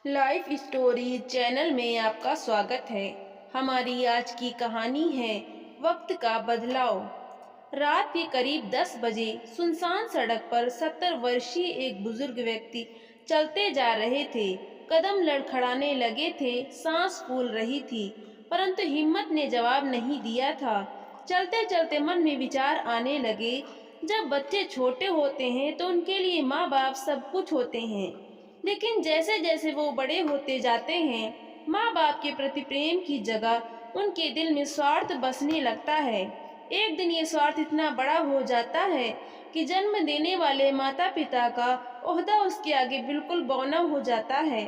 Life story channel में आपका स्वागत है। हमारी आज की कहानी है वक्त का बदलाव। रात के करीब 10 बजे सुनसान सड़क पर 70 वर्षीय एक बुजुर्ग व्यक्ति चलते जा रहे थे। कदम लड़खड़ाने लगे थे, सांस फूल रही थी, परंतु हिम्मत ने जवाब नहीं दिया था। चलते चलते मन में विचार आने लगे, जब बच्चे छोटे होते हैं तो उनके लिए माँ बाप सब कुछ होते हैं, लेकिन जैसे जैसे वो बड़े होते जाते हैं, माँ बाप के प्रति प्रेम की जगह उनके दिल में स्वार्थ बसने लगता है। एक दिन ये स्वार्थ इतना बड़ा हो जाता है कि जन्म देने वाले माता पिता का ओहदा उसके आगे बिल्कुल बौना हो जाता है।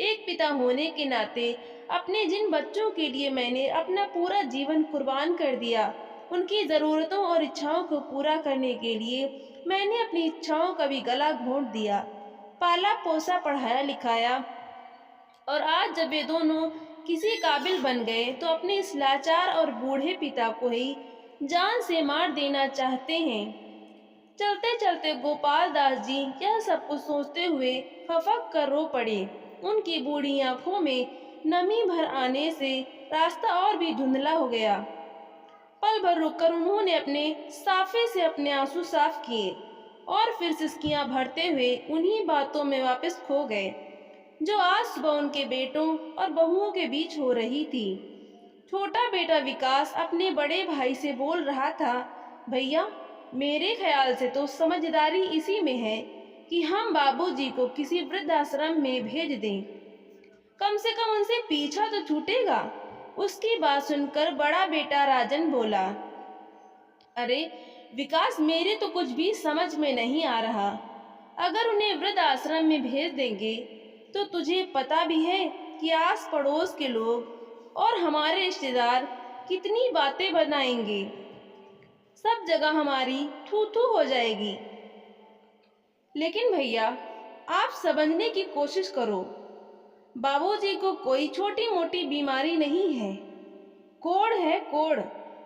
एक पिता होने के नाते अपने जिन बच्चों के लिए मैंने अपना पूरा जीवन कुर्बान कर दिया, उनकी ज़रूरतों और इच्छाओं को पूरा करने के लिए मैंने अपनी इच्छाओं का भी गला घोंट दिया, पाला पोसा पढ़ाया लिखाया, और आज जब ये दोनों किसी काबिल बन गए तो अपने इस लाचार और बूढ़े पिता को ही जान से मार देना चाहते हैं। चलते चलते गोपाल दास जी यह सब कुछ सोचते हुए फफक कर रो पड़े। उनकी बूढ़ी आंखों में नमी भर आने से रास्ता और भी धुंधला हो गया। पल भर रुककर उन्होंने अपने साफे से अपने आंसू साफ किए और फिर सिसकियां भरते हुए उन्हीं बातों में वापस खो गए जो आज सुबह उनके बेटों और बहुओं के बीच हो रही थी। छोटा बेटा विकास अपने बड़े भाई से बोल रहा था, भैया, मेरे ख्याल से तो समझदारी इसी में है कि हम बाबूजी को किसी वृद्धाश्रम में भेज दें, कम से कम उनसे पीछा तो छूटेगा। उसकी बात सुनकर बड़ा बेटा राजन बोला, अरे विकास, मेरे तो कुछ भी समझ में नहीं आ रहा। अगर उन्हें वृद्ध आश्रम में भेज देंगे तो तुझे पता भी है कि आस पड़ोस के लोग और हमारे रिश्तेदार कितनी बातें बनाएंगे। सब जगह हमारी थू थू हो जाएगी। लेकिन भैया, आप समझने की कोशिश करो, बाबूजी को कोई छोटी मोटी बीमारी नहीं है, कोढ़ है कोढ़।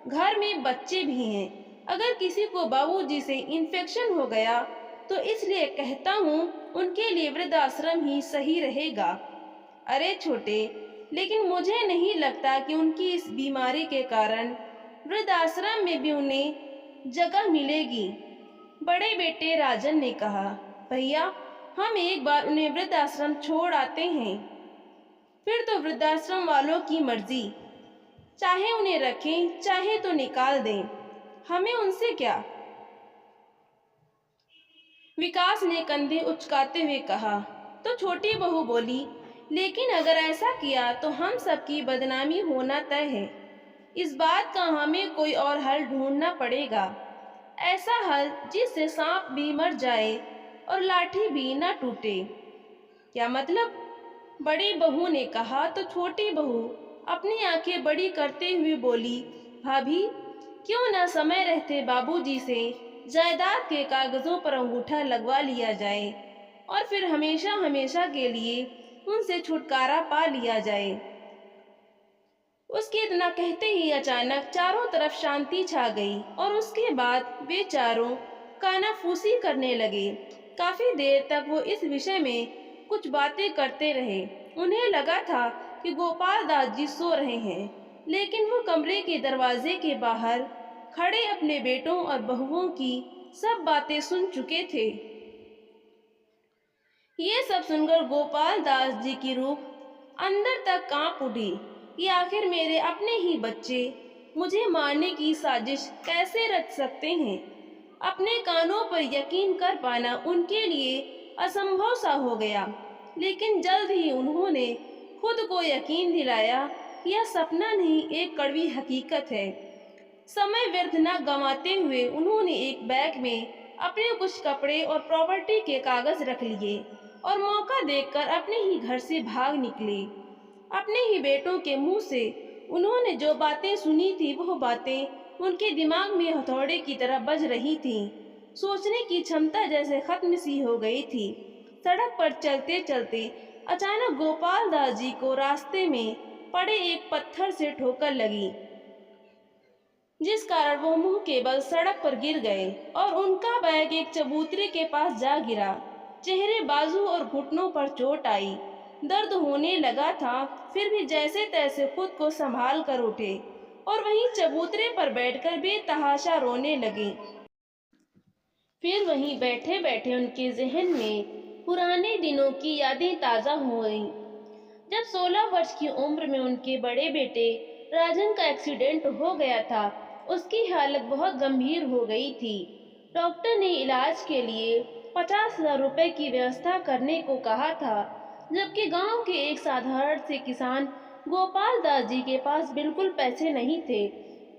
घर में बच्चे भी हैं। अगर किसी को बाबूजी से इन्फेक्शन हो गया तो इसलिए कहता हूँ उनके लिए वृद्धाश्रम ही सही रहेगा। अरे छोटे, लेकिन मुझे नहीं लगता कि उनकी इस बीमारी के कारण वृद्धाश्रम में भी उन्हें जगह मिलेगी। बड़े बेटे राजन ने कहा, भैया, हम एक बार उन्हें वृद्धाश्रम छोड़ आते हैं, फिर तो वृद्धाश्रम वालों की मर्जी, चाहे उन्हें रखें चाहे तो निकाल दें, हमें उनसे क्या। विकास ने कंधे उचकाते हुए कहा। तो छोटी बहू बोली, लेकिन अगर ऐसा किया तो हम सबकी बदनामी होना तय है। इस बात का हमें कोई और हल ढूंढना पड़ेगा, ऐसा हल जिससे सांप भी मर जाए और लाठी भी न टूटे। क्या मतलब? बड़ी बहू ने कहा। तो छोटी बहू अपनी आंखें बड़ी करते हुए बोली, भाभी, क्यों न समय रहते बाबूजी से जायदाद के कागजों पर अंगूठा लगवा लिया जाए और फिर हमेशा हमेशा के लिए उनसे छुटकारा पा लिया जाए। उसके इतना कहते ही अचानक चारों तरफ शांति छा गई और उसके बाद वे चारों कानाफूसी करने लगे। काफी देर तक वो इस विषय में कुछ बातें करते रहे। उन्हें लगा था कि गोपाल दास जी सो रहे हैं, लेकिन वो कमरे के दरवाजे के बाहर खड़े अपने बेटों और बहुओं की सब बातें सुन चुके थे। ये सब सुनकर गोपाल दास जी की रूह अंदर तक कांप उठी कि आखिर मेरे अपने ही बच्चे मुझे मारने की साजिश कैसे रच सकते हैं। अपने कानों पर यकीन कर पाना उनके लिए असंभव सा हो गया, लेकिन जल्द ही उन्होंने खुद को यकीन दिलाया कि यह सपना नहीं, एक कड़वी हकीकत है। समय व्यर्थ न गंवाते हुए उन्होंने एक बैग में अपने कुछ कपड़े और प्रॉपर्टी के कागज रख लिए और मौका देखकर अपने ही घर से भाग निकले। अपने ही बेटों के मुंह से उन्होंने जो बातें सुनी थी, वह बातें उनके दिमाग में हथौड़े की तरह बज रही थीं। सोचने की क्षमता जैसे खत्म सी हो गई थी। सड़क पर चलते चलते अचानक गोपाल दास जी को रास्ते में पड़े एक पत्थर से ठोकर लगी, जिस कारण वो मुंह के बल सड़क पर गिर गए और उनका बैग एक चबूतरे के पास जा गिरा। चेहरे, बाजू और घुटनों पर चोट आई। दर्द होने लगा था, फिर भी जैसे तैसे खुद को संभाल कर उठे और वहीं चबूतरे पर बैठकर बेतहाशा रोने लगे। फिर वहीं बैठे बैठे उनके जहन में पुराने दिनों की यादें ताज़ा हो गईं। जब 16 वर्ष की उम्र में उनके बड़े बेटे राजन का एक्सीडेंट हो गया था, उसकी हालत बहुत गंभीर हो गई थी। डॉक्टर ने इलाज के लिए 50,000 रुपए की व्यवस्था करने को कहा था, जबकि गांव के एक साधारण से किसान गोपाल दास जी के पास बिल्कुल पैसे नहीं थे।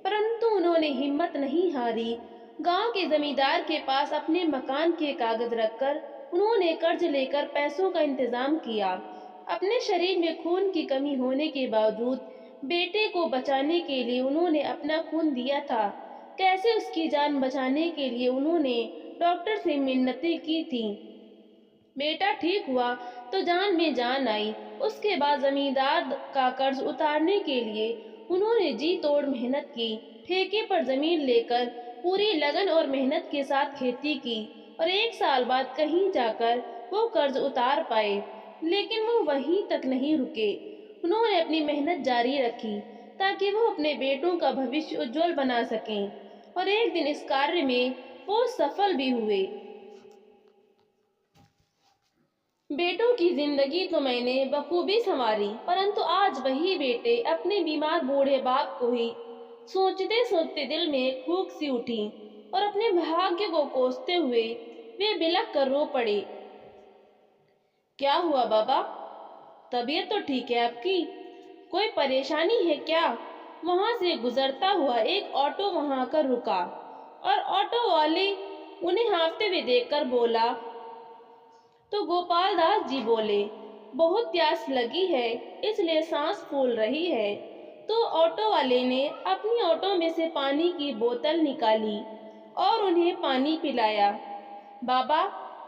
परंतु उन्होंने हिम्मत नहीं हारी। गांव के जमींदार के पास अपने मकान के कागज रखकर उन्होंने कर्ज लेकर पैसों का इंतजाम किया। अपने शरीर में खून की कमी होने के बावजूद बेटे को बचाने के लिए उन्होंने अपना खून दिया था। कैसे उसकी जान बचाने के लिए उन्होंने डॉक्टर से मिन्नतें की थी। बेटा ठीक हुआ तो जान में जान आई। उसके बाद जमींदार का कर्ज उतारने के लिए उन्होंने जी तोड़ मेहनत की। ठेके पर जमीन लेकर पूरी लगन और मेहनत के साथ खेती की और 1 साल बाद कहीं जाकर वो कर्ज उतार पाए। लेकिन वो वहीं तक नहीं रुके। उन्होंने अपनी मेहनत जारी रखी ताकि वो अपने बेटों का भविष्य उज्जवल बना सकें और एक दिन इस कार्य में वो सफल भी हुए। बेटों की जिंदगी तो मैंने बखूबी संवारी, परंतु आज वही बेटे अपने बीमार बूढ़े बाप को ही सोचते सोचते दिल में खूक सी उठी और अपने भाग्य को कोसते हुए वे बिलख कर रो पड़े। क्या हुआ बाबा? तबीयत तो ठीक है आपकी? कोई परेशानी है क्या? वहां से गुजरता हुआ एक ऑटो वहां आकर रुका और ऑटो वाले उन्हें हाँफते हुए देखकर बोला। तो गोपाल दास जी बोले, बहुत प्यास लगी है इसलिए सांस फूल रही है। तो ऑटो वाले ने अपनी ऑटो में से पानी की बोतल निकाली और उन्हें पानी पिलाया। बाबा,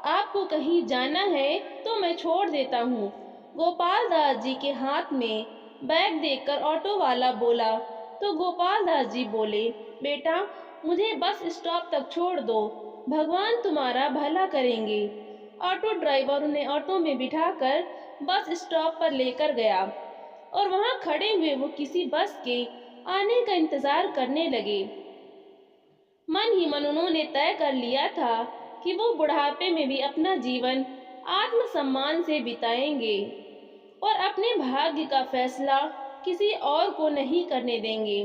आपको कहीं जाना है तो मैं छोड़ देता हूँ। गोपाल दास जी के हाथ में बैग देखकर ऑटो वाला बोला। तो गोपाल दास जी बोले, बेटा मुझे बस स्टॉप तक छोड़ दो, भगवान तुम्हारा भला करेंगे। ऑटो ड्राइवर उन्हें ऑटो में बिठाकर बस स्टॉप पर लेकर गया और वहां खड़े हुए वो किसी बस के आने का इंतजार करने लगे। मन ही मन उन्होंने तय कर लिया था कि वो बुढ़ापे में भी अपना जीवन आत्मसम्मान से बिताएंगे और अपने भाग्य का फैसला किसी और को नहीं करने देंगे।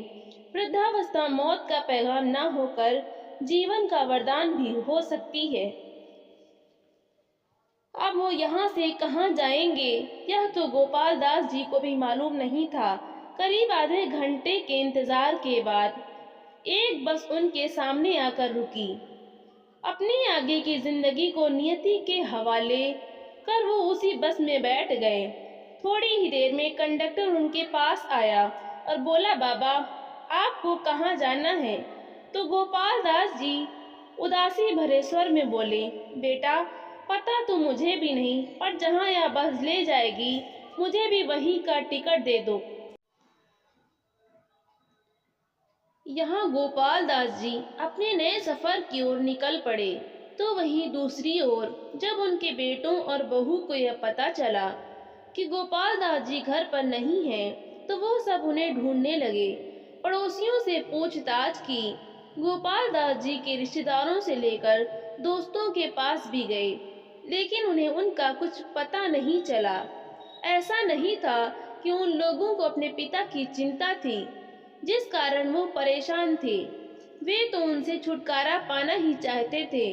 वृद्धावस्था मौत का पैगाम न होकर जीवन का वरदान भी हो सकती है। अब वो यहाँ से कहाँ जाएंगे, यह तो गोपाल दास जी को भी मालूम नहीं था। करीब आधे घंटे के इंतजार के बाद एक बस उनके सामने आकर रुकी। अपनी आगे की जिंदगी को नियति के हवाले कर वो उसी बस में बैठ गए। थोड़ी ही देर में कंडक्टर उनके पास आया और बोला, बाबा आपको कहाँ जाना है? तो गोपाल दास जी उदासी भरे स्वर में बोले, बेटा पता तो मुझे भी नहीं, पर जहाँ यह बस ले जाएगी मुझे भी वहीं का टिकट दे दो। यहाँ गोपाल दास जी अपने नए सफर की ओर निकल पड़े। तो वहीं दूसरी ओर जब उनके बेटों और बहू को यह पता चला कि गोपाल दास जी घर पर नहीं हैं, तो वो सब उन्हें ढूंढने लगे। पड़ोसियों से पूछताछ की, गोपाल दास जी के रिश्तेदारों से लेकर दोस्तों के पास भी गए, लेकिन उन्हें उनका कुछ पता नहीं चला। ऐसा नहीं था कि उन लोगों को अपने पिता की चिंता थी, जिस कारण वो परेशान थे। वे तो उनसे छुटकारा पाना ही चाहते थे,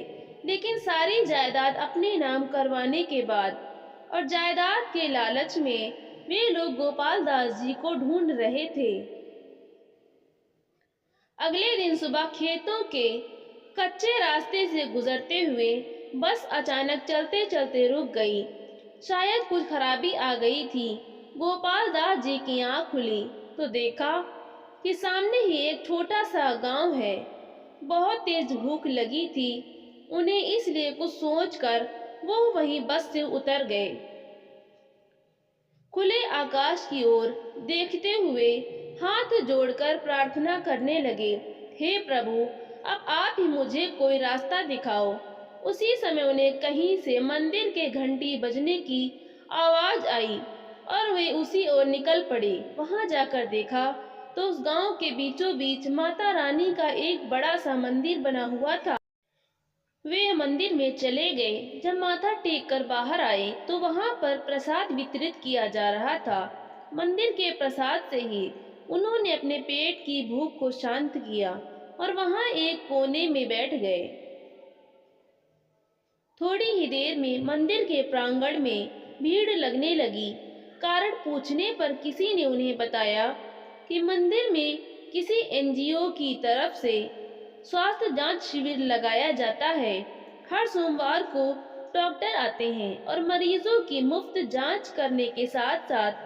लेकिन सारी जायदाद अपने नाम करवाने के बाद और जायदाद के लालच में वे लोग गोपाल दास जी को ढूंढ रहे थे। अगले दिन सुबह खेतों के कच्चे रास्ते से गुजरते हुए बस अचानक चलते चलते रुक गई। शायद कुछ खराबी आ गई थी। गोपाल दास जी की आंख खुली तो देखा कि सामने ही एक छोटा सा गांव है। बहुत तेज भूख लगी थी उन्हें, इसलिए कुछ सोचकर वो वहीं बस से उतर गए। खुले आकाश की ओर देखते हुए हाथ जोड़कर प्रार्थना करने लगे, हे प्रभु अब आप ही मुझे कोई रास्ता दिखाओ। उसी समय उन्हें कहीं से मंदिर के घंटी बजने की आवाज आई। और वे उसी ओर निकल पड़े। वहां जाकर देखा तो उस गांव के बीचों बीच माता रानी का एक बड़ा सा मंदिर बना हुआ था। वे मंदिर में चले गए। जब माथा टेक कर बाहर आए तो वहां पर प्रसाद वितरित किया जा रहा था। मंदिर के प्रसाद से ही उन्होंने अपने पेट की भूख को शांत किया और वहां एक कोने में बैठ गए। थोड़ी ही देर में मंदिर के प्रांगण में भीड़ लगने लगी। कारण पूछने पर किसी ने उन्हें बताया कि मंदिर में किसी एनजीओ की तरफ से स्वास्थ्य जांच शिविर लगाया जाता है। हर सोमवार को डॉक्टर आते हैं और मरीजों की मुफ्त जांच करने के साथ साथ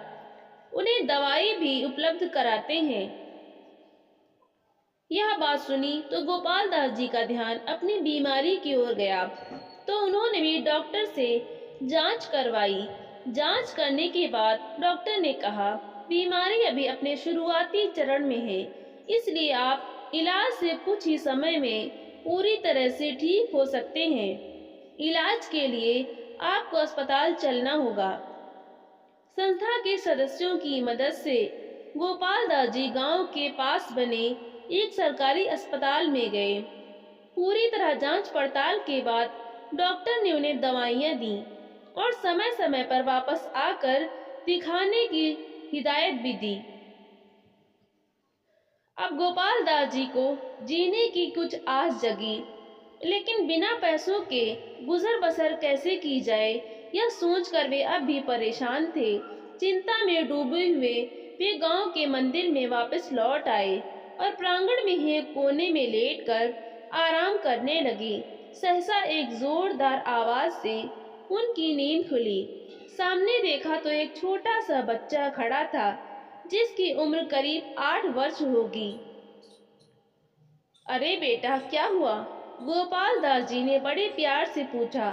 उन्हें दवाई भी उपलब्ध कराते हैं। यह बात सुनी तो गोपाल दास जी का ध्यान अपनी बीमारी की ओर गया, तो उन्होंने भी डॉक्टर से जांच करवाई। जांच करने के बाद डॉक्टर ने कहा, बीमारी अभी अपने शुरुआती चरण में है, इसलिए आप इलाज से कुछ ही समय में पूरी तरह से ठीक हो सकते हैं। इलाज के लिए आपको अस्पताल चलना होगा। संस्था के सदस्यों की मदद से गोपाल दास जी गांव के पास बने एक सरकारी अस्पताल में गए। पूरी तरह जांच पड़ताल के बाद डॉक्टर ने उन्हें दवाइयां दी और समय समय पर वापस आकर दिखाने की हिदायत भी दी। अब गोपाल दास जी को जीने की कुछ आस जगी, लेकिन बिना पैसों के गुजर बसर कैसे की जाए, यह सोचकर वे अब भी परेशान थे। चिंता में डूबे हुए वे गांव के मंदिर में वापस लौट आए और प्रांगण में ही एक कोने में लेटकर आराम करने लगी। सहसा एक जोरदार आवाज से उनकी नींद खुली। सामने देखा तो एक छोटा सा बच्चा खड़ा था, जिसकी उम्र करीब 8 वर्ष होगी। अरे बेटा, क्या हुआ? गोपाल दास जी ने बड़े प्यार से पूछा।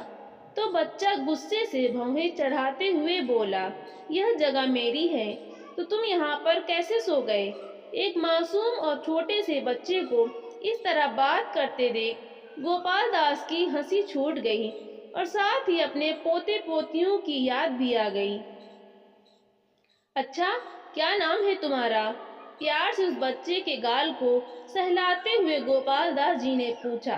तो बच्चा गुस्से से भौहें चढ़ाते हुए बोला, यह जगह मेरी है, तो तुम यहाँ पर कैसे सो गए? एक मासूम और छोटे से बच्चे को इस तरह बात करते देख गोपाल दास की हंसी छूट गई और साथ ही अपने पोते पोतियों की याद भी आ गई। अच्छा, क्या नाम है तुम्हारा? प्यार से उस बच्चे के गाल को सहलाते हुए गोपाल दास जी ने पूछा।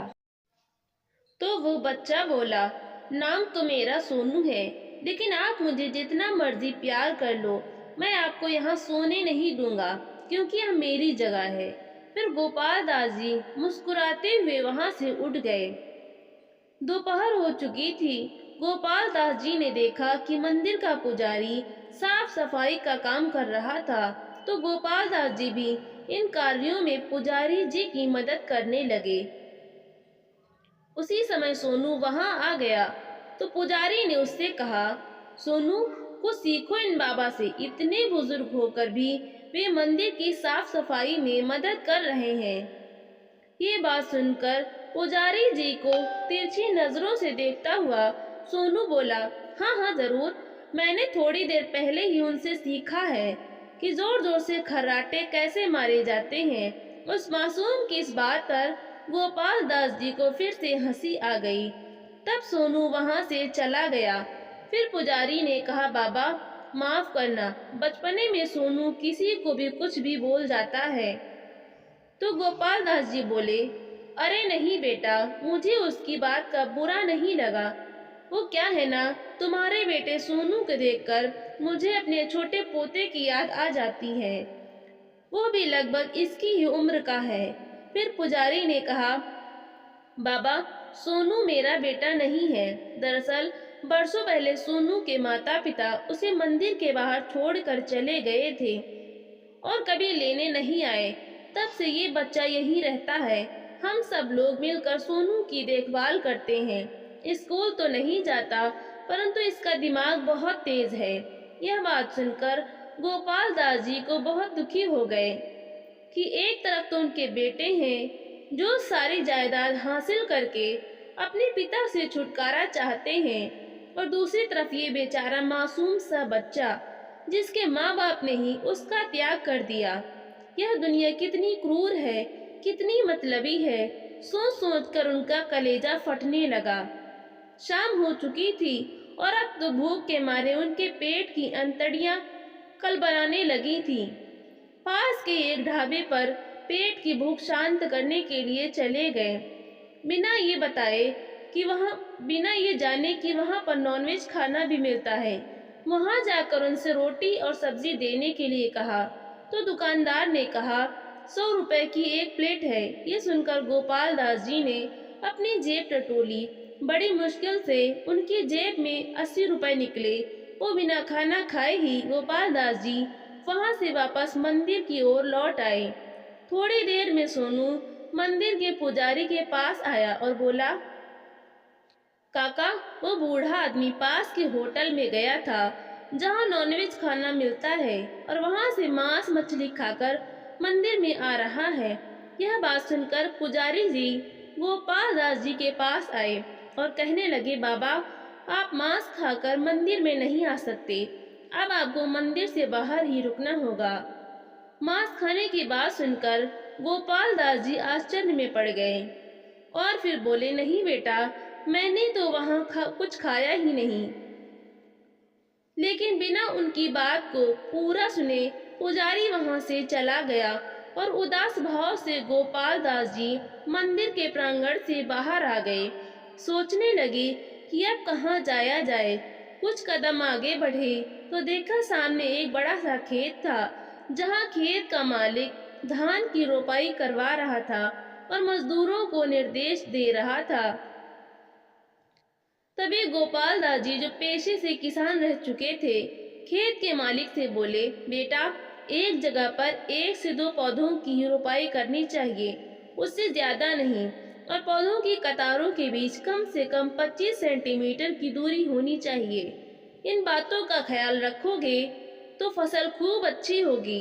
तो वो बच्चा बोला, नाम तो मेरा सोनू है, लेकिन आप मुझे जितना मर्जी प्यार कर लो, मैं आपको यहाँ सोने नहीं दूंगा, क्योंकि यह मेरी जगह है। फिर गोपाल दास जी मुस्कुराते हुए वहां से उठ गए। दोपहर हो चुकी थी। गोपाल दास जी ने देखा कि मंदिर का पुजारी साफ सफाई का काम कर रहा था, तो गोपाल दास जी भी इन कार्यों में पुजारी जी की मदद करने लगे। उसी समय सोनू वहां आ गया, तो पुजारी ने उससे कहा, सोनू, कुछ सीखो इन बाबा से। इतने बुजुर्ग होकर भी वे मंदिर की साफ सफाई में मदद कर रहे हैं। ये बात सुनकर पुजारी जी को तिरछी नजरों से देखता हुआ सोनू बोला, हाँ हाँ जरूर, मैंने थोड़ी देर पहले ही उनसे सीखा है कि जोर जोर से खर्राटे कैसे मारे जाते हैं। उस मासूम की इस बात पर गोपाल दास जी को फिर से हंसी आ गई। तब सोनू वहां से चला गया। फिर पुजारी ने कहा, बाबा माफ करना, बचपने में सोनू किसी को भी कुछ भी बोल जाता है। तो गोपाल दास जी बोले, अरे नहीं बेटा, मुझे उसकी बात का बुरा नहीं लगा। वो क्या है ना, तुम्हारे बेटे सोनू को देखकर मुझे अपने छोटे पोते की याद आ जाती है। वो भी लगभग इसकी ही उम्र का है। फिर पुजारी ने कहा, बाबा, सोनू मेरा बेटा नहीं है। दरअसल बरसों पहले सोनू के माता पिता उसे मंदिर के बाहर छोड़कर चले गए थे और कभी लेने नहीं आए। तब से ये बच्चा यहीं रहता है। हम सब लोग मिलकर सोनू की देखभाल करते हैं। स्कूल तो नहीं जाता, परंतु इसका दिमाग बहुत तेज है। यह बात सुनकर गोपाल दास जी को बहुत दुखी हो गए कि एक तरफ तो उनके बेटे हैं जो सारी जायदाद हासिल करके अपने पिता से छुटकारा चाहते हैं, और दूसरी तरफ ये बेचारा मासूम सा बच्चा जिसके माँ बाप ने ही उसका त्याग कर दिया। यह दुनिया कितनी क्रूर है, कितनी मतलबी है, सोच सोच कर उनका कलेजा फटने लगा। शाम हो चुकी थी और अब तो भूख के मारे उनके पेट की अंतड़ियां कलबलाने लगी थीं। पास के एक ढाबे पर पेट की भूख शांत करने के लिए चले गए, बिना ये बताए कि वहाँ बिना ये जाने कि वहाँ पर नॉनवेज खाना भी मिलता है। वहाँ जाकर उनसे रोटी और सब्जी देने के लिए कहा तो दुकानदार ने कहा 100 रुपए की एक प्लेट है। ये सुनकर गोपाल दास जी ने अपनी जेब टटोली। बड़ी मुश्किल से उनकी जेब में 80 रुपए निकले। वो बिना खाना खाए ही गोपाल दास जी वहां से वापस मंदिर की ओर लौट आए। थोड़ी देर में सोनू मंदिर के पुजारी के पास आया और बोला, काका, वो बूढ़ा आदमी पास के होटल में गया था जहाँ नॉनवेज खाना मिलता है और वहाँ से मांस मछली खाकर मंदिर में आ रहा है। यह बात सुनकर पुजारी जी गोपाल दास जी के पास आए और कहने लगे, बाबा, आप मांस खाकर मंदिर में नहीं आ सकते। अब आपको मंदिर से बाहर ही रुकना होगा। मांस खाने की बात सुनकर गोपाल दास जी आश्चर्य में पड़ गए और फिर बोले, नहीं बेटा, मैंने तो वहाँ कुछ खाया ही नहीं। लेकिन बिना उनकी बात को पूरा सुने पुजारी वहां से चला गया और उदास भाव से गोपाल दास जी मंदिर के प्रांगण से बाहर आ गए। सोचने लगे कि अब कहाँ जाया जाए। कुछ कदम आगे बढ़े तो देखा सामने एक बड़ा सा खेत था, जहाँ खेत का मालिक धान की रोपाई करवा रहा था और मजदूरों को निर्देश दे रहा था। तभी गोपाल दास जी, जो पेशे से किसान रह चुके थे, खेत के मालिक से बोले, बेटा, एक जगह पर 1 से 2 पौधों की रोपाई करनी चाहिए, उससे ज्यादा नहीं। और पौधों की कतारों के बीच कम से कम 25 सेंटीमीटर की दूरी होनी चाहिए। इन बातों का ख्याल रखोगे तो फसल खूब अच्छी होगी।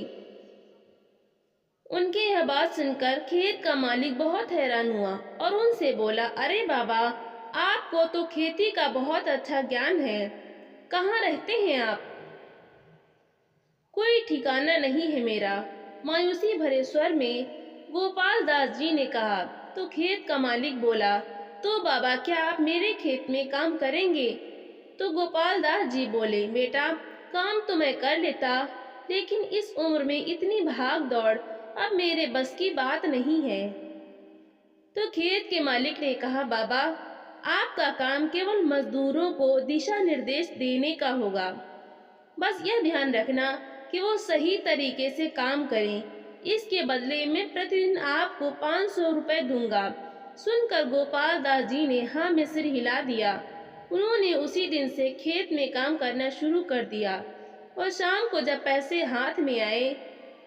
उनकी यह बात सुनकर खेत का मालिक बहुत हैरान हुआ और उनसे बोला, अरे बाबा, आपको तो खेती का बहुत अच्छा ज्ञान है। कहाँ रहते हैं आप? कोई ठिकाना नहीं है मेरा, मायूसी भरे स्वर में गोपाल दास जी ने कहा। तो खेत का मालिक बोला, तो बाबा, क्या आप मेरे खेत में काम करेंगे? तो गोपाल दास जी बोले, बेटा, काम तो मैं कर लेता, लेकिन इस उम्र में इतनी भाग दौड़ अब मेरे बस की बात नहीं है। तो खेत के मालिक ने कहा, बाबा, आपका काम केवल मजदूरों को दिशा निर्देश देने का होगा। बस यह ध्यान रखना कि वो सही तरीके से काम करें। इसके बदले में प्रतिदिन आपको 500 रुपए दूंगा। सुनकर गोपाल दास जी ने हाँ में सिर हिला दिया। उन्होंने उसी दिन से खेत में काम करना शुरू कर दिया और शाम को जब पैसे हाथ में आए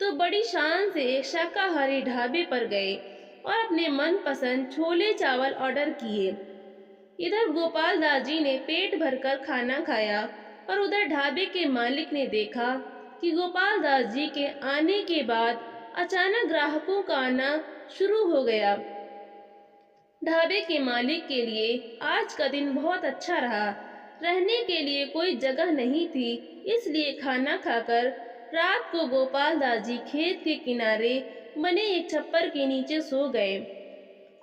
तो बड़ी शान से एक शाकाहारी ढाबे पर गए और अपने मनपसंद छोले चावल ऑर्डर किए। इधर गोपाल दास जी ने पेट भरकर खाना खाया और उधर ढाबे के मालिक ने देखा कि गोपाल दास जी के आने के बाद अचानक ग्राहकों का आना शुरू हो गया। ढाबे के मालिक के लिए आज का दिन बहुत अच्छा रहा। रहने के लिए कोई जगह नहीं थी, इसलिए खाना खाकर रात को गोपाल दास जी खेत के किनारे बने एक छप्पर के नीचे सो गए।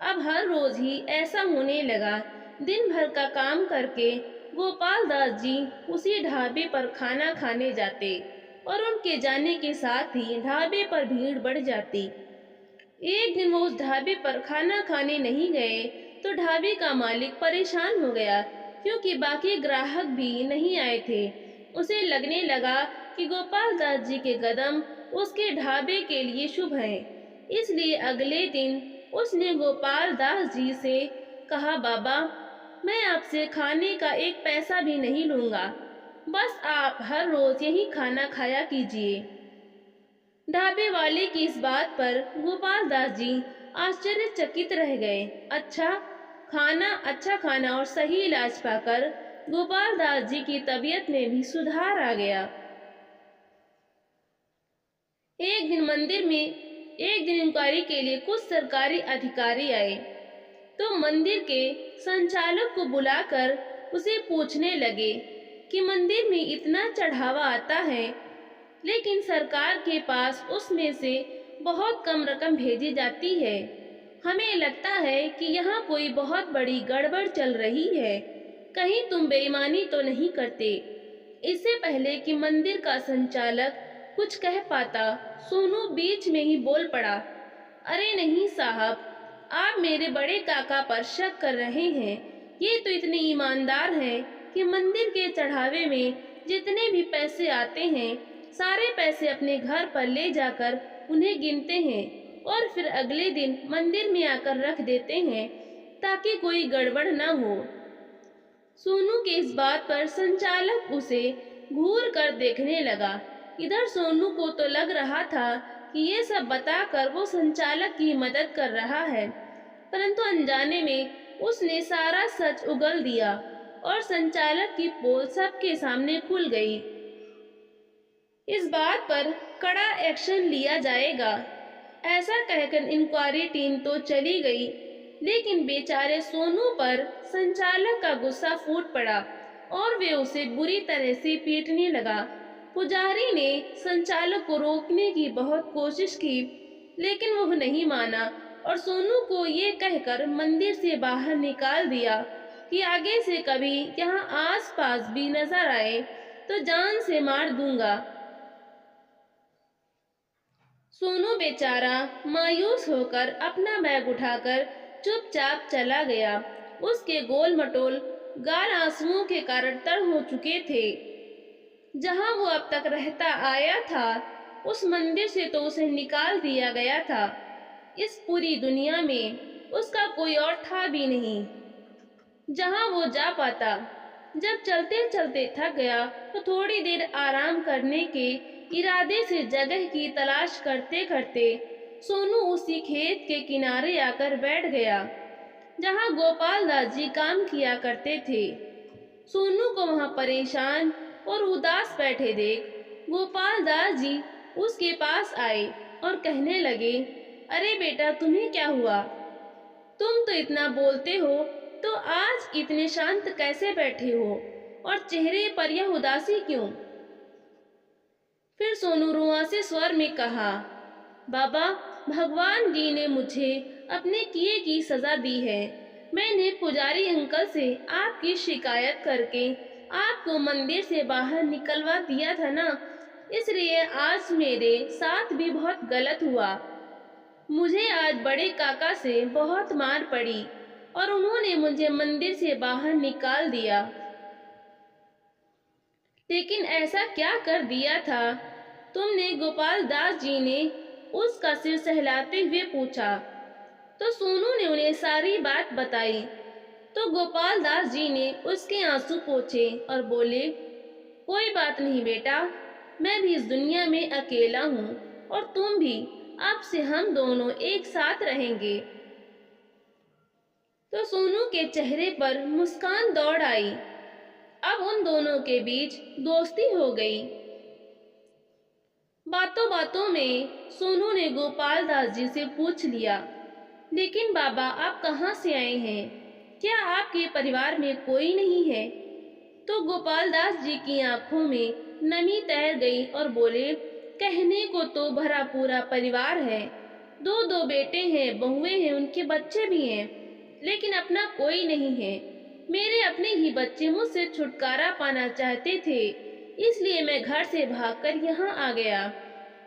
अब हर रोज ही ऐसा होने लगा। दिन भर का काम करके गोपाल दास जी उसी ढाबे पर खाना खाने जाते और उनके जाने के साथ ही ढाबे पर भीड़ बढ़ जाती। एक दिन वो उस ढाबे पर खाना खाने नहीं गए तो ढाबे का मालिक परेशान हो गया, क्योंकि बाकी ग्राहक भी नहीं आए थे। उसे लगने लगा कि गोपाल दास जी के कदम उसके ढाबे के लिए शुभ हैं। इसलिए अगले दिन उसने गोपाल दास जी से कहा, बाबा, मैं आपसे खाने का एक पैसा भी नहीं लूंगा, बस आप हर रोज यही खाना खाया कीजिए। ढाबे वाले की इस बात पर गोपाल दास जी आश्चर्यचकित रह गए। अच्छा खाना और सही इलाज पाकर गोपाल दास जी की तबीयत में भी सुधार आ गया। एक दिन इंक्वायरी के लिए कुछ सरकारी अधिकारी आए तो मंदिर के संचालक को बुलाकर उसे पूछने लगे कि मंदिर में इतना चढ़ावा आता है, लेकिन सरकार के पास उसमें से बहुत कम रकम भेजी जाती है। हमें लगता है कि यहाँ कोई बहुत बड़ी गड़बड़ चल रही है। कहीं तुम बेईमानी तो नहीं करते। इससे पहले कि मंदिर का संचालक कुछ कह पाता, सोनू बीच में ही बोल पड़ा। अरे नहीं साहब, आप मेरे बड़े काका पर शक कर रहे हैं। ये तो इतने ईमानदार हैं कि मंदिर के चढ़ावे में जितने भी पैसे आते हैं, सारे पैसे अपने घर पर ले जाकर उन्हें गिनते हैं और फिर अगले दिन मंदिर में आकर रख देते हैं ताकि कोई गड़बड़ न हो। सोनू के इस बात पर संचालक उसे घूर कर देखने लगा। इधर सोनू को तो लग रहा था कि ये सब बताकर वो संचालक की मदद कर रहा है, परंतु अनजाने में उसने सारा सच उगल दिया और संचालक की पोल सबके सामने खुल गई। इस बात पर कड़ा एक्शन लिया जाएगा, ऐसा कहकर इंक्वायरी टीम तो चली गई, लेकिन बेचारे सोनू पर संचालक का गुस्सा फूट पड़ा और वे उसे बुरी तरह से पीटने लगा। पुजारी ने संचालक को रोकने की बहुत कोशिश की, लेकिन वह नहीं माना और सोनू को ये कहकर मंदिर से बाहर निकाल दिया कि आगे से कभी यहाँ आसपास भी नजर आए तो जान से मार दूंगा। सोनू बेचारा मायूस होकर अपना बैग उठाकर चुपचाप चला गया। उसके गोल मटोल गाल आंसुओं के कारण तर हो चुके थे। जहां वो अब तक रहता आया था, उस मंदिर से तो उसे निकाल दिया गया था। इस पूरी दुनिया में उसका कोई और था भी नहीं जहां वो जा पाता। जब चलते चलते थक गया तो थोड़ी देर आराम करने के इरादे से जगह की तलाश करते करते सोनू उसी खेत के किनारे आकर बैठ गया जहां गोपाल दास जी काम किया करते थे। सोनू को वहां परेशान और उदास बैठे देख गोपाल दास जी उसके पास आए और कहने लगे, अरे बेटा, तुम्हें क्या हुआ? तुम तो इतना बोलते हो, तो आज इतने शांत कैसे बैठे हो और चेहरे पर यह उदासी क्यों? फिर सोनू रुआंसे स्वर में कहा, बाबा, भगवान जी ने मुझे अपने किए की सजा दी है। मैंने पुजारी अंकल से आपकी शिकायत करके आपको मंदिर से बाहर निकलवा दिया था ना, इसलिए आज मेरे साथ भी बहुत गलत हुआ। मुझे आज बड़े काका से बहुत मार पड़ी और उन्होंने मुझे मंदिर से बाहर निकाल दिया। लेकिन ऐसा क्या कर दिया था तुमने? गोपाल दास जी ने उसका सिर सहलाते हुए पूछा। तो सोनू ने उन्हें सारी बात बताई। तो गोपाल दास जी ने उसके आंसू पोंछे और बोले, कोई बात नहीं बेटा, मैं भी इस दुनिया में अकेला हूँ और तुम भी। अब से हम दोनों एक साथ रहेंगे। तो सोनू के चेहरे पर मुस्कान दौड़ आई। अब उन दोनों के बीच दोस्ती हो गई। बातों बातों में सोनू ने गोपाल दास जी से पूछ लिया, लेकिन बाबा, आप कहाँ से आए हैं? क्या आपके परिवार में कोई नहीं है? तो गोपाल दास जी की आंखों में नमी तैर गई और बोले, कहने को तो भरा पूरा परिवार है। दो दो बेटे हैं, बहुएं हैं, उनके बच्चे भी हैं, लेकिन अपना कोई नहीं है। मेरे अपने ही बच्चे मुझसे छुटकारा पाना चाहते थे, इसलिए मैं घर से भागकर यहाँ आ गया।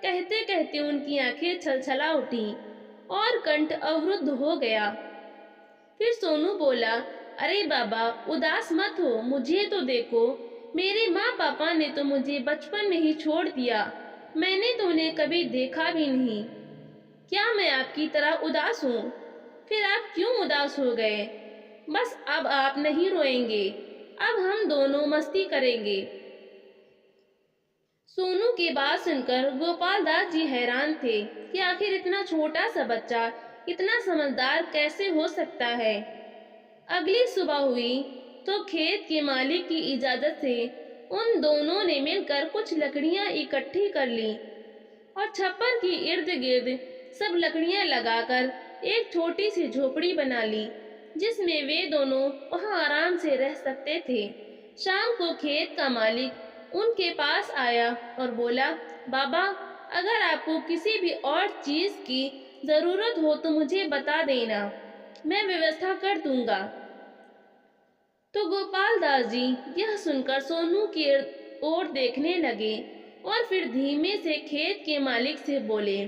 कहते कहते उनकी आंखें छलछला उठी और कंठ अवरुद्ध हो गया। फिर सोनू बोला, अरे बाबा, उदास मत हो, मुझे तो देखो। मेरे माँ पापा ने तो मुझे बचपन में ही छोड़ दिया। मैंने तो उन्हें कभी देखा भी नहीं। क्या मैं आपकी तरह उदास हूँ? फिर आप क्यों उदास हो गए? बस अब आप नहीं रोएंगे, अब हम दोनों मस्ती करेंगे। सोनू की बात सुनकर गोपाल दास जी हैरान थे कि आखिर इतना छोटा सा बच्चा इतना समझदार कैसे हो सकता है। अगली सुबह हुई तो खेत के मालिक की इजाजत से उन दोनों ने मिलकर कुछ लकड़ियां इकट्ठी कर ली और छप्पर की इर्द गिर्द सब लकड़ियां लगाकर एक छोटी सी झोपड़ी बना ली, जिसमें वे दोनों वहां आराम से रह सकते थे। शाम को खेत का मालिक उनके पास आया और बोला, बाबा, अगर आपको किसी भी और चीज की जरूरत हो तो मुझे बता देना, मैं व्यवस्था कर दूंगा। तो गोपाल दास जी यह सुनकर सोनू की ओर देखने लगे और फिर धीमे से खेत के मालिक से बोले,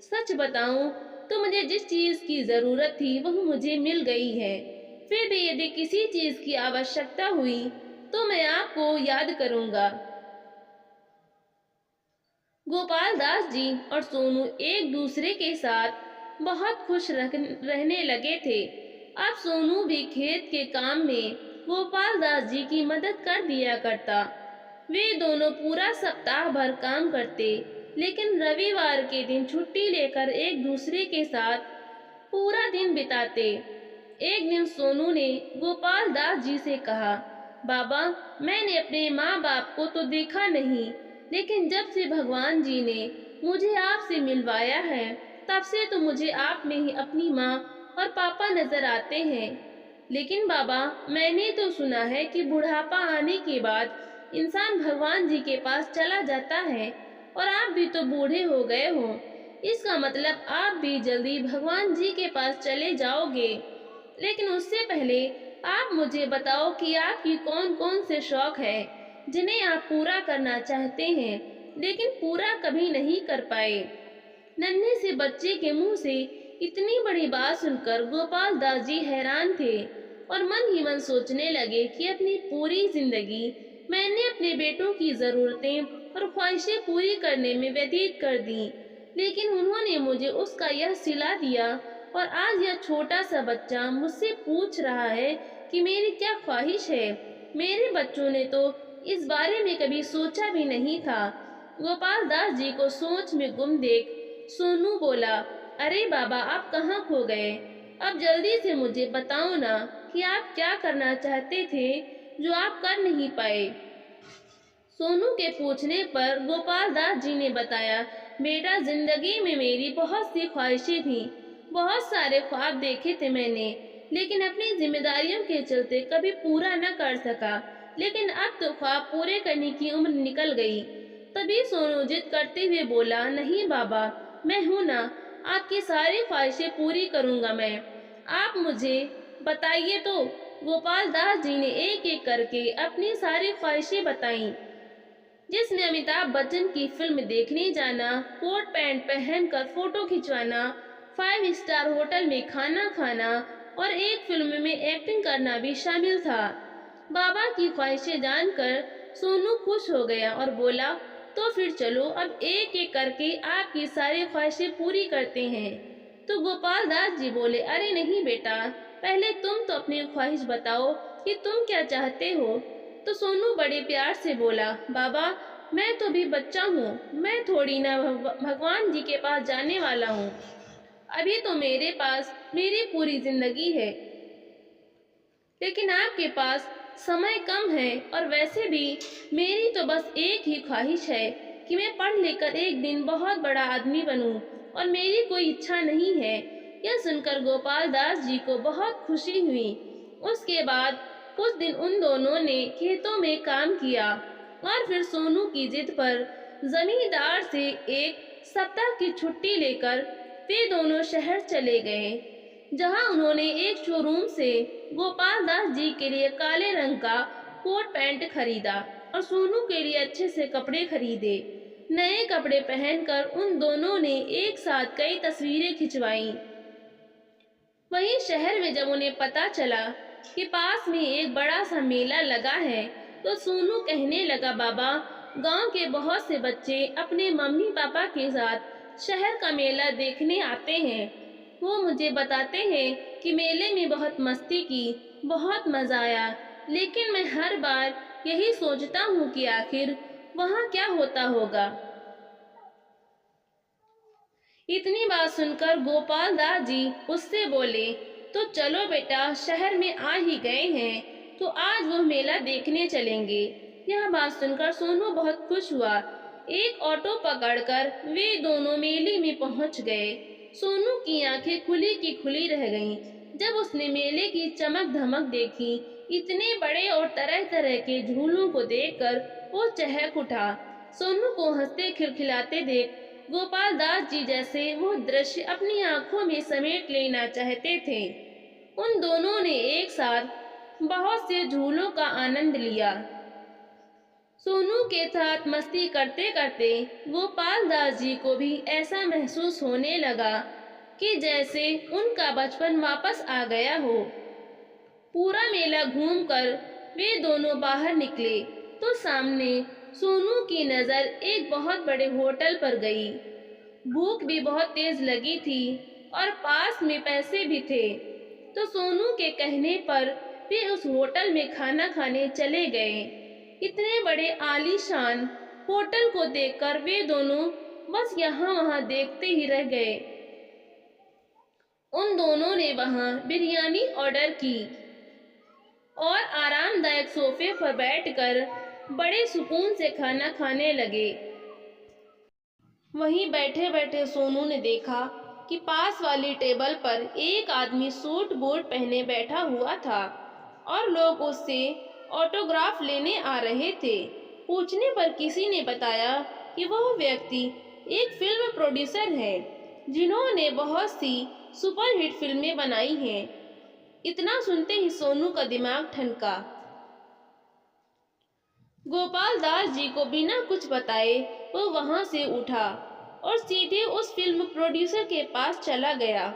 सच बताऊं तो मुझे जिस चीज की जरूरत थी वह मुझे मिल गई है। फिर भी यदि किसी चीज की आवश्यकता हुई तो मैं आपको याद करूंगा। गोपाल दास जी और सोनू एक दूसरे के साथ बहुत खुश रहने लगे थे। अब सोनू भी खेत के काम में गोपाल दास जी की मदद कर दिया करता। वे दोनों पूरा सप्ताह भर काम करते, लेकिन रविवार के दिन छुट्टी लेकर एक दूसरे के साथ पूरा दिन बिताते। एक दिन सोनू ने गोपाल दास जी से कहा, बाबा, मैंने अपने माँ बाप को तो देखा नहीं, लेकिन जब से भगवान जी ने मुझे आपसे मिलवाया है तब से तो मुझे आप में ही अपनी माँ और पापा नजर आते हैं। लेकिन बाबा, मैंने तो सुना है कि बुढ़ापा आने के बाद इंसान भगवान जी के पास चला जाता है, और आप भी तो बूढ़े हो गए हो। इसका मतलब आप भी जल्दी भगवान जी के पास चले जाओगे। लेकिन उससे पहले आप मुझे बताओ कि आपकी कौन कौन से शौक है जिन्हें आप पूरा करना चाहते हैं लेकिन पूरा कभी नहीं कर पाए। नन्हे से बच्चे के मुंह से इतनी बड़ी बात सुनकर गोपाल दास जी हैरान थे और मन ही मन सोचने लगे कि अपनी पूरी जिंदगी मैंने अपने बेटों की जरूरतें और ख्वाहिशें पूरी करने में व्यतीत कर दी, लेकिन उन्होंने मुझे उसका यह सिला दिया, और आज यह छोटा सा बच्चा मुझसे पूछ रहा है कि मेरी क्या ख्वाहिश है। मेरे बच्चों ने तो इस बारे में कभी सोचा भी नहीं था। गोपाल दास जी को सोच में गुम देख सोनू बोला, अरे बाबा, आप कहाँ खो गए? अब जल्दी से मुझे बताओ ना कि आप क्या करना चाहते थे जो आप कर नहीं पाए। सोनू के पूछने पर गोपाल दास जी ने बताया, बेटा, जिंदगी में मेरी बहुत सी ख्वाहिशें थी, बहुत सारे ख्वाब देखे थे मैंने, लेकिन अपनी जिम्मेदारियों के चलते कभी पूरा न कर सका। लेकिन अब तो ख्वाब पूरे करने की उम्र निकल गई। तभी सोनू जिद करते हुए बोला, नहीं बाबा, मैं हूं ना, आपकी सारी ख्वाहिशें पूरी करूंगा मैं। आप मुझे बताइए तो। गोपाल दास जी ने एक एक करके अपनी सारी ख्वाहिशें बताई, जिसमें अमिताभ बच्चन की फिल्म देखने जाना, कोट पैंट पहनकर फोटो खिंचवाना, 5 स्टार होटल में खाना खाना और एक फिल्म में एक्टिंग करना भी शामिल था। बाबा की ख्वाहिशें जानकर सोनू खुश हो गया और बोला, तो फिर चलो अब एक एक करके आपकी सारी ख्वाहिशें पूरी करते हैं। तो गोपाल दास जी बोले, अरे नहीं बेटा, पहले तुम तो अपनी ख्वाहिश बताओ कि तुम क्या चाहते हो। तो सोनू बड़े प्यार से बोला, बाबा, मैं तो भी बच्चा हूँ, मैं थोड़ी ना भगवान जी के पास जाने वाला हूँ। अभी तो मेरे पास मेरी पूरी जिंदगी है, लेकिन आपके पास समय कम है, और वैसे भी मेरी तो बस एक ही ख्वाहिश है कि मैं पढ़ लिखकर एक दिन बहुत बड़ा आदमी बनूं, और मेरी कोई इच्छा नहीं है। यह सुनकर गोपाल दास जी को बहुत खुशी हुई। उसके बाद कुछ दिन उन दोनों ने खेतों में काम किया, और फिर सोनू की जिद पर जमींदार से 1 सप्ताह की छुट्टी लेकर वे दोनों शहर चले गए, जहां उन्होंने एक शोरूम से गोपाल दास जी के लिए काले रंग का कोट पैंट खरीदा और सोनू के लिए अच्छे से कपड़े खरीदे। नए कपड़े पहनकर उन दोनों ने एक साथ कई तस्वीरें खिंचवाईं। वहीं शहर में जब उन्हें पता चला कि पास में एक बड़ा सा मेला लगा है, तो सोनू कहने लगा, बाबा, गांव के बहुत से बच्चे अपने मम्मी पापा के साथ शहर का मेला देखने आते हैं। वो मुझे बताते हैं कि मेले में बहुत मस्ती की, बहुत मजा आया, लेकिन मैं हर बार यही सोचता हूँ कि आखिर वहाँ क्या होता होगा। इतनी बात सुनकर गोपाल दास जी उससे बोले, तो चलो बेटा, शहर में आ ही गए हैं तो आज वो मेला देखने चलेंगे। यह बात सुनकर सोनू बहुत खुश हुआ। एक ऑटो पकड़कर वे दोनों मेले में पहुंच गए। सोनू की आंखें खुली की खुली रह गईं जब उसने मेले की चमक धमक देखी। इतने बड़े और तरह तरह के झूलों को देखकर वो चहक उठा। सोनू को हंसते खिलखिलाते देख गोपाल दास जी जैसे वो दृश्य अपनी आंखों में समेट लेना चाहते थे। उन दोनों ने एक साथ बहुत से झूलों का आनंद लिया। सोनू के साथ मस्ती करते करते गोपाल दास जी को भी ऐसा महसूस होने लगा कि जैसे उनका बचपन वापस आ गया हो। पूरा मेला घूमकर वे दोनों बाहर निकले तो सामने सोनू की नज़र एक बहुत बड़े होटल पर गई। भूख भी बहुत तेज लगी थी और पास में पैसे भी थे, तो सोनू के कहने पर वे उस होटल में खाना खाने चले गए। इतने बड़े आलीशान होटल को देखकर वे दोनों बस यहाँ वहाँ देखते ही रह गए। उन दोनों ने वहाँ बिरयानी ऑर्डर की और आरामदायक सोफे पर बैठकर बड़े सुकून से खाना खाने लगे। वहीं बैठे बैठे सोनू ने देखा कि पास वाली टेबल पर एक आदमी सूट बूट पहने बैठा हुआ था और लोग उससे ऑटोग्राफ लेने आ रहे थे। पूछने पर किसी ने बताया कि वह व्यक्ति एक फिल्म प्रोड्यूसर है जिन्होंने बहुत सी सुपरहिट फिल्में बनाई हैं। इतना सुनते ही सोनू का दिमाग ठनका। गोपाल दास जी को बिना कुछ बताए वो वहां से उठा और सीधे उस फिल्म प्रोड्यूसर के पास चला गया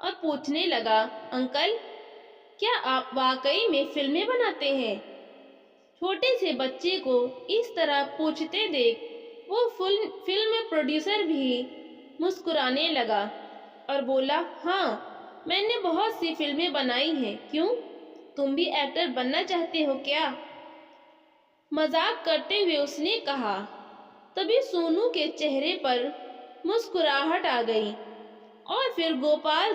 और पूछने लगा, अंकल, क्या आप वाकई में फिल्में बनाते हैं? छोटे से बच्चे को इस तरह पूछते देख वो फिल्म प्रोड्यूसर भी मुस्कुराने लगा और बोला, हाँ, मैंने बहुत सी फिल्में बनाई हैं। क्यों, तुम भी एक्टर बनना चाहते हो क्या? मजाक करते हुए उसने कहा। तभी सोनू के चेहरे पर मुस्कुराहट आ गई और फिर गोपाल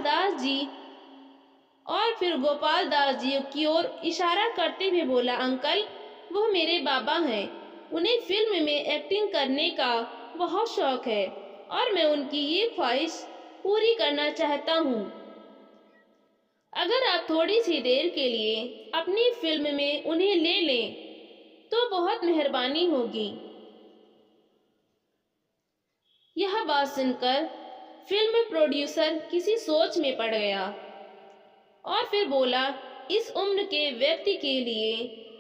दास जी की ओर इशारा करते हुए बोला, अंकल, वो मेरे बाबा हैं। उन्हें फिल्म में एक्टिंग करने का बहुत शौक है और मैं उनकी ये ख्वाहिश पूरी करना चाहता हूँ। अगर आप थोड़ी सी देर के लिए अपनी फिल्म में उन्हें ले लें तो बहुत मेहरबानी होगी। यह बात सुनकर फिल्म प्रोड्यूसर किसी सोच में पड़ गया और फिर बोला, इस उम्र के व्यक्ति के लिए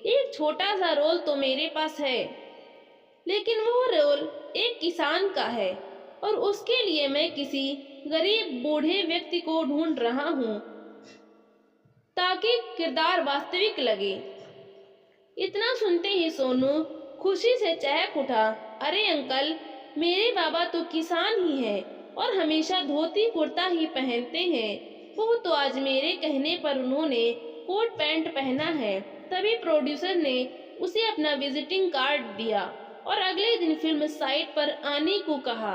एक छोटा सा रोल तो मेरे पास है, लेकिन वो रोल एक किसान का है और उसके लिए मैं किसी गरीब बूढ़े व्यक्ति को ढूंढ रहा हूँ ताकि किरदार वास्तविक लगे। इतना सुनते ही सोनू खुशी से चहक उठा। अरे अंकल, मेरे बाबा तो किसान ही हैं और हमेशा धोती कुर्ता ही पहनते हैं। वो तो आज मेरे कहने पर उन्होंने कोट पैंट पहना है। तभी प्रोड्यूसर ने उसे अपना विजिटिंग कार्ड दिया और अगले दिन फिल्म साइट पर आने को कहा।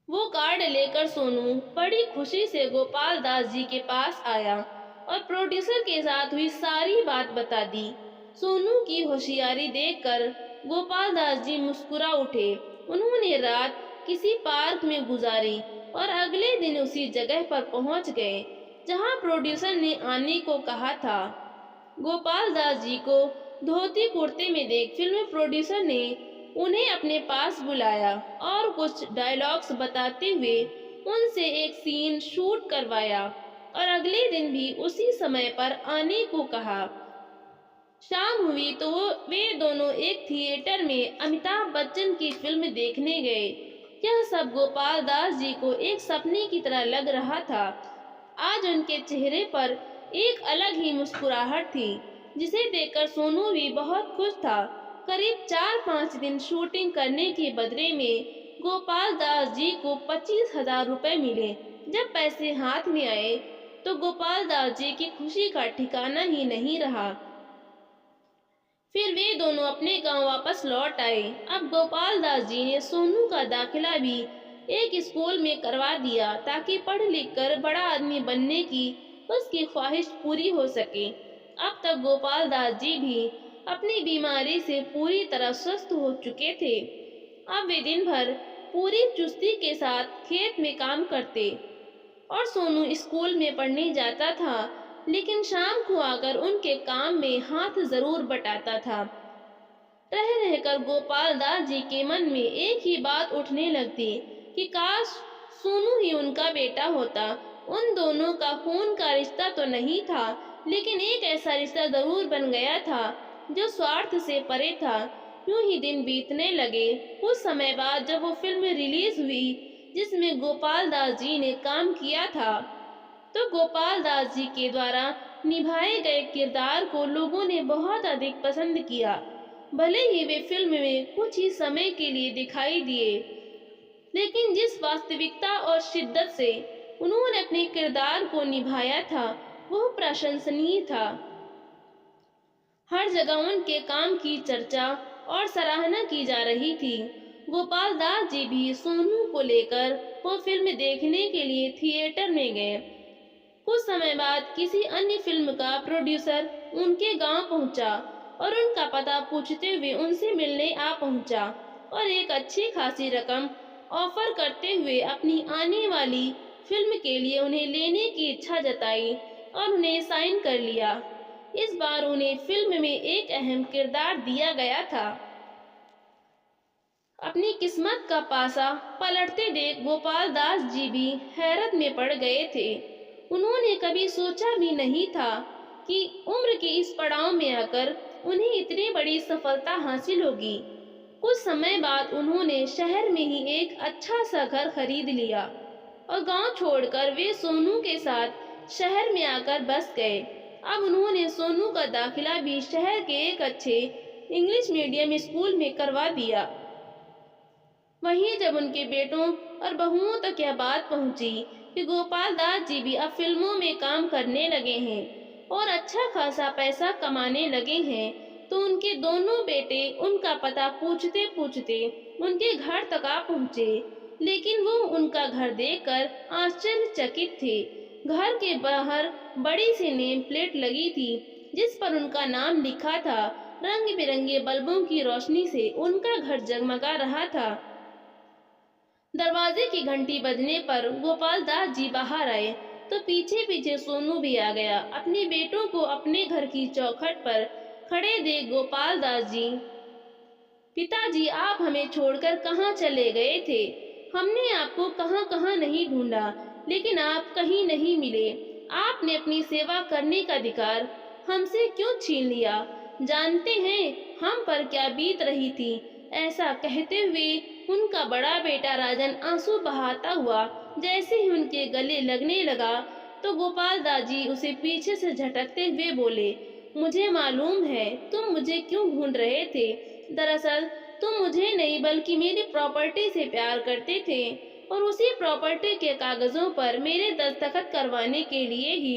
वो कार्ड लेकर सोनू बड़ी खुशी से गोपाल दास जी के पास आया और प्रोड्यूसर के साथ हुई सारी बात बता दी। सोनू की होशियारी देखकर गोपाल दास जी मुस्कुरा उठे। उन्होंने रात किसी पार्क में गुजारी और अगले दिन उसी जगह पर पहुंच गए जहां प्रोड्यूसर ने आने को कहा था। गोपाल दास जी को धोती कुर्ते में देख फिल्म प्रोड्यूसर ने उन्हें अपने पास बुलाया और कुछ डायलॉग्स बताते हुए उनसे एक सीन शूट करवाया और अगले दिन भी उसी समय पर आने को कहा। शाम हुई तो वे दोनों एक थिएटर में अमिताभ बच्चन की फिल्म देखने गए। यह सब गोपाल दास जी को एक सपने की तरह लग रहा था। आज उनके चेहरे पर एक अलग ही मुस्कुराहट थी जिसे देखकर सोनू भी बहुत खुश था। करीब 4-5 दिन शूटिंग करने के बदले में गोपाल दास जी को 25,000 रुपए मिले। जब पैसे हाथ में आए तो गोपाल दास जी की खुशी का ठिकाना ही नहीं रहा। फिर वे दोनों अपने गांव वापस लौट आए। अब गोपाल दास जी ने सोनू का दाखिला भी एक स्कूल में करवा दिया ताकि पढ़ लिख कर बड़ा आदमी बनने की उसकी ख्वाहिश पूरी हो सके। अब तक गोपाल दास जी भी अपनी बीमारी से पूरी तरह स्वस्थ हो चुके थे। अब वे दिन भर पूरी चुस्ती के साथ खेत में काम करते और सोनू स्कूल में पढ़ने जाता था, लेकिन शाम को आकर उनके काम में हाथ जरूर बटाता था। रह रहकर गोपाल दास जी के मन में एक ही बात उठने लगती कि काश सोनू ही उनका बेटा होता उन दोनों का खून का रिश्ता तो नहीं था, लेकिन एक ऐसा रिश्ता जरूर बन गया था जो स्वार्थ से परे था। यूं ही दिन बीतने लगे। कुछ समय बाद जब वो फिल्म रिलीज हुई जिसमें गोपाल दास जी ने काम किया था, तो गोपाल दास जी के द्वारा निभाए गए किरदार को लोगों ने बहुत अधिक पसंद किया। भले ही वे फिल्म में कुछ ही समय के लिए दिखाई दिए, लेकिन जिस वास्तविकता और शिद्दत से उन्होंने अपने किरदार को निभाया था वह प्रशंसनीय था। हर जगह उनके काम की चर्चा और सराहना की जा रही थी। गोपाल दास जी भी सोनू को लेकर वो फिल्म देखने के लिए थिएटर में गए। कुछ समय बाद किसी अन्य फिल्म का प्रोड्यूसर उनके गांव पहुंचा और उनका पता पूछते हुए उनसे मिलने आ पहुंचा और एक अच्छी खासी रकम ऑफर करते हुए अपनी आने वाली फिल्म के लिए उन्हें लेने की इच्छा जताई और उन्हें साइन कर लिया। इस बार उन्हें फिल्म में एक अहम किरदार दिया गया था। अपनी किस्मत का पासा पलटते देख गोपाल दास जी भी हैरत में पड़ गए थे। उन्होंने कभी सोचा भी नहीं था कि उम्र के इस पड़ाव में आकर उन्हें इतनी बड़ी सफलता हासिल होगी। कुछ समय बाद उन्होंने शहर में ही एक अच्छा सा घर खरीद लिया और गांव छोड़कर वे सोनू के साथ शहर में आकर बस गए। अब उन्होंने सोनू का दाखिला भी शहर के एक अच्छे इंग्लिश मीडियम स्कूल में करवा दिया। वहीं जब उनके बेटों और बहुओं तक यह बात पहुंची कि गोपाल दास जी भी अब फिल्मों में काम करने लगे हैं और अच्छा खासा पैसा कमाने लगे हैं, तो उनके दोनों बेटे उनका पता पूछते पूछते उनके घर तक आ पहुंचे। लेकिन वो उनका घर देखकर आश्चर्यचकित थे। घर के बाहर बड़ी सी नेम प्लेट लगी थी जिस पर उनका नाम लिखा था। रंग बिरंगे बल्बों की रोशनी से उनका घर जगमगा रहा था। दरवाजे की घंटी बजने पर गोपाल दास जी बाहर आए तो पीछे पीछे सोनू भी आ गया। अपने बेटों को अपने घर की चौखट पर खड़े देख गोपाल दास जी, पिताजी आप हमें छोड़कर कहाँ चले गए थे? हमने आपको कहाँ कहाँ नहीं ढूंढा, लेकिन आप कहीं नहीं मिले। आपने अपनी सेवा करने का अधिकार हमसे क्यों छीन लिया? जानते हैं हम पर क्या बीत रही थी? ऐसा कहते हुए उनका बड़ा बेटा राजन आंसू बहाता हुआ जैसे ही उनके गले लगने लगा तो गोपाल दास जी उसे पीछे से झटकते हुए बोले, मुझे मालूम है तुम मुझे क्यों ढूंढ रहे थे। दरअसल तुम मुझे नहीं बल्कि मेरी प्रॉपर्टी से प्यार करते थे और उसी प्रॉपर्टी के कागजों पर मेरे दस्तखत करवाने के लिए ही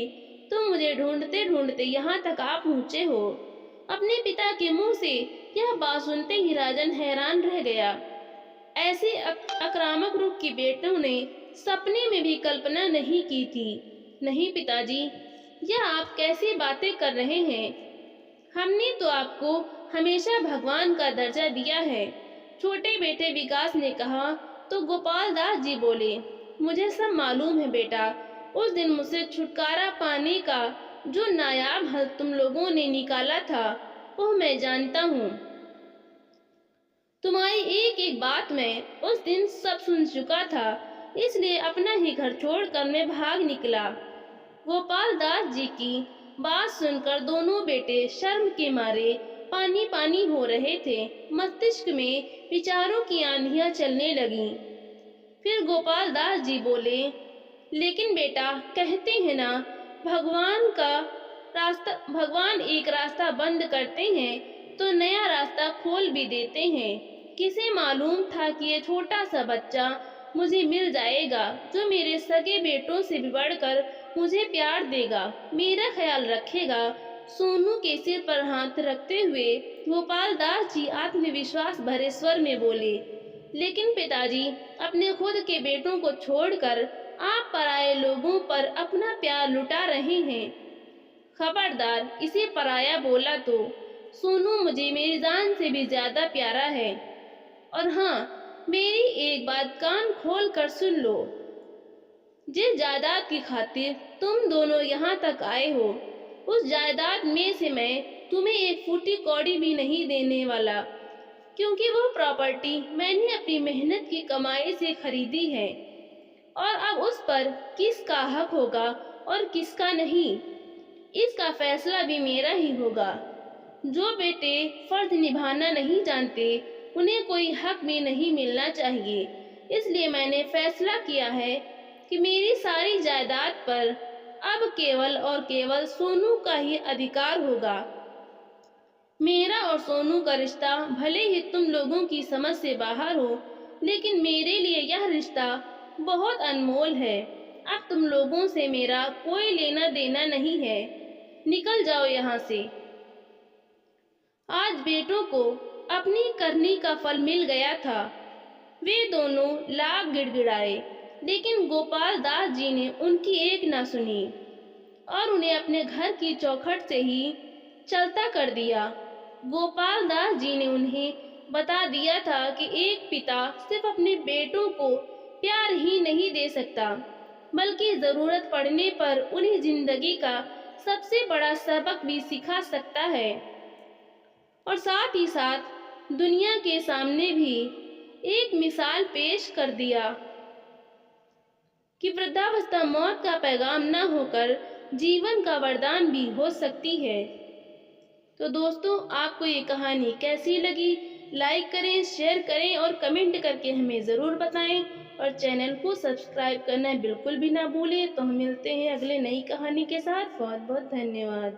तुम मुझे ढूंढते ढूंढते यहाँ तक आ पहुँचे हो। अपने पिता के मुंह से यह बात सुनते ही राजन हैरान रह गया। ऐसे आक्रामक रूप की बेटों ने सपने में भी कल्पना नहीं की थी। नहीं पिताजी, यह आप कैसी बातें कर रहे हैं? हमने तो आपको हमेशा भगवान का दर्जा दिया है, छोटे बेटे विकास ने कहा। तो गोपाल दास जी बोले, मुझे सब मालूम है बेटा। उस दिन मुझसे छुटकारा पाने का जो नायाब हल तुम लोगों ने निकाला था वह मैं जानता हूँ। तुम्हारी एक एक बात मैं उस दिन सब सुन चुका था, इसलिए अपना ही घर छोड़कर मैं भाग निकला। गोपाल दास जी की बात सुनकर दोनों बेटे शर्म के मारे पानी पानी हो रहे थे। मस्तिष्क में विचारों की आंधियां चलने लगीं। फिर गोपाल दास जी बोले, लेकिन बेटा कहते हैं ना, भगवान एक रास्ता बंद करते हैं तो नया रास्ता खोल भी देते हैं। किसे मालूम था कि ये छोटा सा बच्चा मुझे मिल जाएगा जो मेरे सगे बेटों से भी बढ़कर मुझे प्यार देगा, मेरा ख्याल रखेगा। सोनू के सिर पर हाथ रखते हुए गोपाल दास जी आत्मविश्वास भरे स्वर में बोले, लेकिन पिताजी, अपने खुद के बेटों को छोड़कर आप पराये लोगों पर अपना प्यार लुटा रहे हैं। खबरदार, इसे पराया बोला तो सोनू मुझे मेरी जान से भी ज्यादा प्यारा है। और हाँ, मेरी एक बात कान खोल कर सुन लो। जिस जायदाद की खातिर तुम दोनों यहाँ तक आए हो, उस जायदाद में से मैं तुम्हें एक फूटी कौड़ी भी नहीं देने वाला, क्योंकि वो प्रॉपर्टी मैंने अपनी मेहनत की कमाई से खरीदी है। और अब उस पर किसका हक होगा और किसका नहीं, इसका फैसला भी मेरा ही होगा। जो बेटे फर्ज निभाना नहीं जानते, उन्हें कोई हक भी नहीं मिलना चाहिए। इसलिए मैंने फैसला किया है कि मेरी सारी जायदाद पर अब केवल और केवल सोनू का ही अधिकार होगा। मेरा और सोनू का रिश्ता भले ही तुम लोगों की समझ से बाहर हो, लेकिन मेरे लिए यह रिश्ता बहुत अनमोल है। अब तुम लोगों से मेरा कोई लेना देना नहीं है, निकल जाओ यहाँ से। आज बेटों को अपनी करनी का फल मिल गया था। वे दोनों लाख गिड़गिड़ाए, लेकिन गोपाल दास जी ने उनकी एक न सुनी और उन्हें अपने घर की चौखट से ही चलता कर दिया। गोपाल दास जी ने उन्हें बता दिया था कि एक पिता सिर्फ अपने बेटों को प्यार ही नहीं दे सकता, बल्कि जरूरत पड़ने पर उन्हें जिंदगी का सबसे बड़ा सबक भी सिखा सकता है। और साथ ही साथ दुनिया के सामने भी एक मिसाल पेश कर दिया कि वृद्धावस्था मौत का पैगाम न होकर जीवन का वरदान भी हो सकती है। तो दोस्तों, आपको ये कहानी कैसी लगी? लाइक करें, शेयर करें और कमेंट करके हमें ज़रूर बताएं। और चैनल को सब्सक्राइब करना बिल्कुल भी ना भूलें। तो हम मिलते हैं अगले नई कहानी के साथ। बहुत बहुत धन्यवाद।